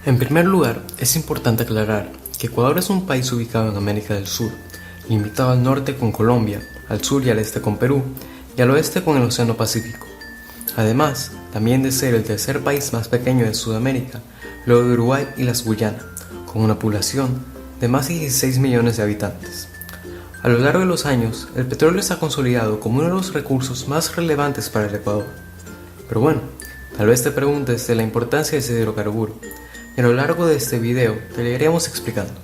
En primer lugar, es importante aclarar que Ecuador es un país ubicado en América del Sur, limitado al norte con Colombia, al sur y al este con Perú, y al oeste con el Océano Pacífico. Además, también de ser el tercer país más pequeño de Sudamérica, luego de Uruguay y las Guyana, con una población de más de 16 millones de habitantes. A lo largo de los años, el petróleo se ha consolidado como uno de los recursos más relevantes para el Ecuador. Pero bueno, tal vez te preguntes de la importancia de ese hidrocarburo, y a lo largo de este video te lo iremos explicando.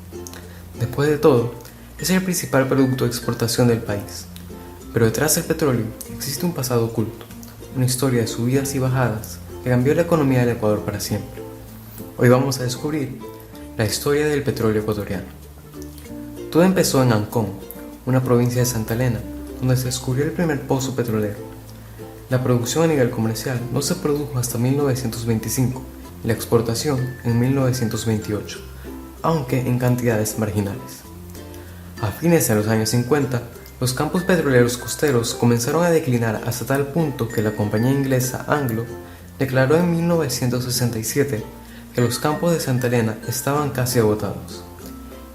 Después de todo, es el principal producto de exportación del país. Pero detrás del petróleo existe un pasado oculto, una historia de subidas y bajadas que cambió la economía del Ecuador para siempre. Hoy vamos a descubrir la historia del petróleo ecuatoriano. Todo empezó en Ancón, una provincia de Santa Elena, donde se descubrió el primer pozo petrolero. La producción a nivel comercial no se produjo hasta 1925 y la exportación en 1928, aunque en cantidades marginales. A fines de los años 50, los campos petroleros costeros comenzaron a declinar hasta tal punto que la compañía inglesa Anglo declaró en 1967 que los campos de Santa Elena estaban casi agotados.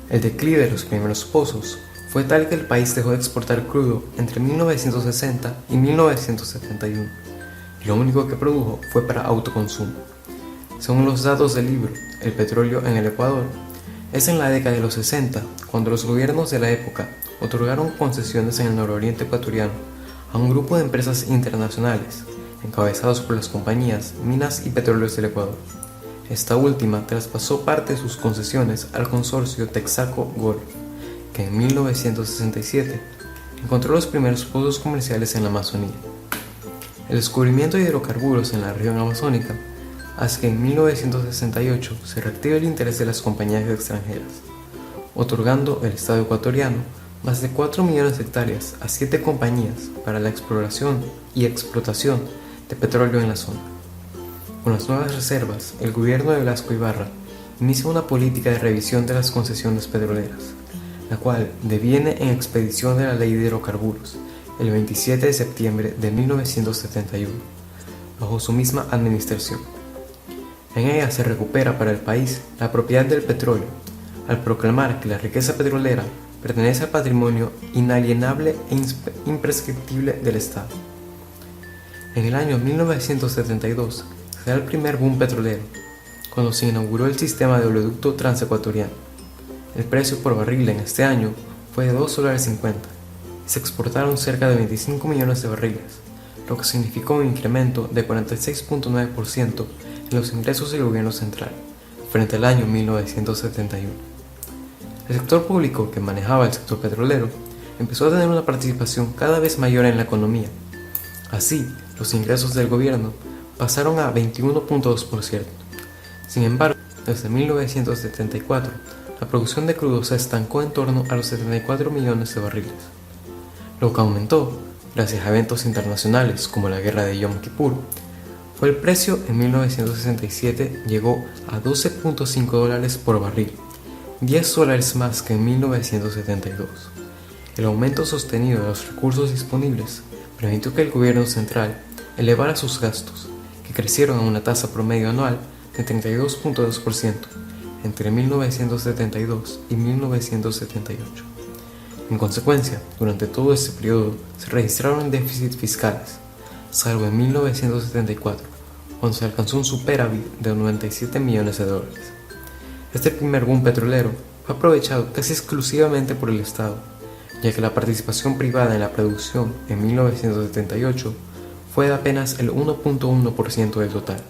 El declive de los primeros pozos fue tal que el país dejó de exportar crudo entre 1960 y 1971, y lo único que produjo fue para autoconsumo. Según los datos del libro El petróleo en el Ecuador, es en la década de los 60 cuando los gobiernos de la época otorgaron concesiones en el nororiente ecuatoriano a un grupo de empresas internacionales encabezados por las compañías Minas y Petróleos del Ecuador. Esta última traspasó parte de sus concesiones al consorcio Texaco Gulf, que en 1967 encontró los primeros pozos comerciales en la Amazonía. El descubrimiento de hidrocarburos en la región amazónica hace que en 1968 se reactive el interés de las compañías extranjeras, otorgando el Estado ecuatoriano más de 4 millones de hectáreas a 7 compañías para la exploración y explotación de petróleo en la zona. Con las nuevas reservas, el gobierno de Blasco Ibarra inicia una política de revisión de las concesiones petroleras, la cual deviene en expedición de la Ley de Hidrocarburos el 27 de septiembre de 1971, bajo su misma administración. En ella se recupera para el país la propiedad del petróleo, al proclamar que la riqueza petrolera pertenece al patrimonio inalienable e imprescriptible del Estado. En el año 1972 se da el primer boom petrolero, cuando se inauguró el sistema de oleoducto transecuatoriano. El precio por barril en este año fue de $2.50 y se exportaron cerca de 25 millones de barriles, lo que significó un incremento de 46.9% en los ingresos del gobierno central frente al año 1971. El sector público, que manejaba el sector petrolero, empezó a tener una participación cada vez mayor en la economía. Así, los ingresos del gobierno pasaron a 21.2%. Sin embargo, desde 1974, la producción de crudo se estancó en torno a los 74 millones de barriles. Lo que aumentó, gracias a eventos internacionales como la guerra de Yom Kippur, fue el precio. En 1967 llegó a $12.5 por barril, $10 más que en 1972. El aumento sostenido de los recursos disponibles permitió que el gobierno central elevara sus gastos, que crecieron a una tasa promedio anual de 32.2% entre 1972 y 1978. En consecuencia, durante todo este periodo se registraron déficits fiscales, salvo en 1974, cuando se alcanzó un superávit de $97 millones. Este primer boom petrolero fue aprovechado casi exclusivamente por el Estado, ya que la participación privada en la producción en 1978 fue de apenas el 1.1% del total.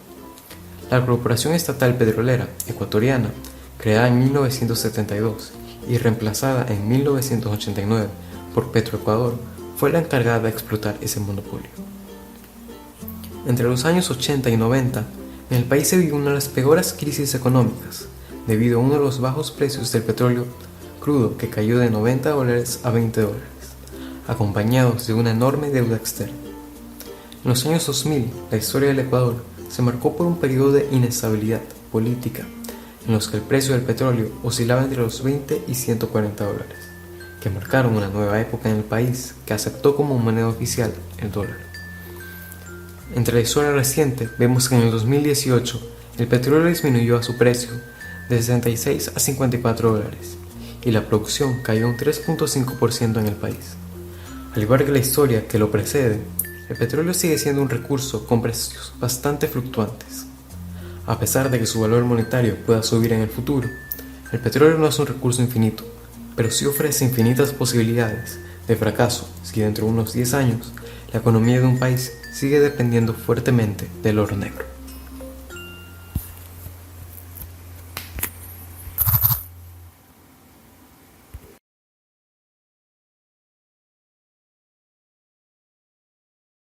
La Corporación Estatal Petrolera Ecuatoriana, creada en 1972 y reemplazada en 1989 por Petroecuador, fue la encargada de explotar ese monopolio. Entre los años 80 y 90, en el país se vivió una de las peores crisis económicas, debido a uno de los bajos precios del petróleo crudo que cayó de $90 a $20, acompañados de una enorme deuda externa. En los años 2000, la historia del Ecuador se marcó por un periodo de inestabilidad política, en los que el precio del petróleo oscilaba entre los $20 y $140, que marcaron una nueva época en el país que aceptó como moneda oficial el dólar. Entre la historia reciente vemos que en el 2018 El petróleo disminuyó a su precio de 66 a 54 dólares y la producción cayó un 3.5% en el país. Al igual que la historia que lo precede, el petróleo sigue siendo un recurso con precios bastante fluctuantes. A pesar de que su valor monetario pueda subir en el futuro, el petróleo no es un recurso infinito, pero sí ofrece infinitas posibilidades de fracaso si dentro de unos 10 años la economía de un país sigue dependiendo fuertemente del oro negro.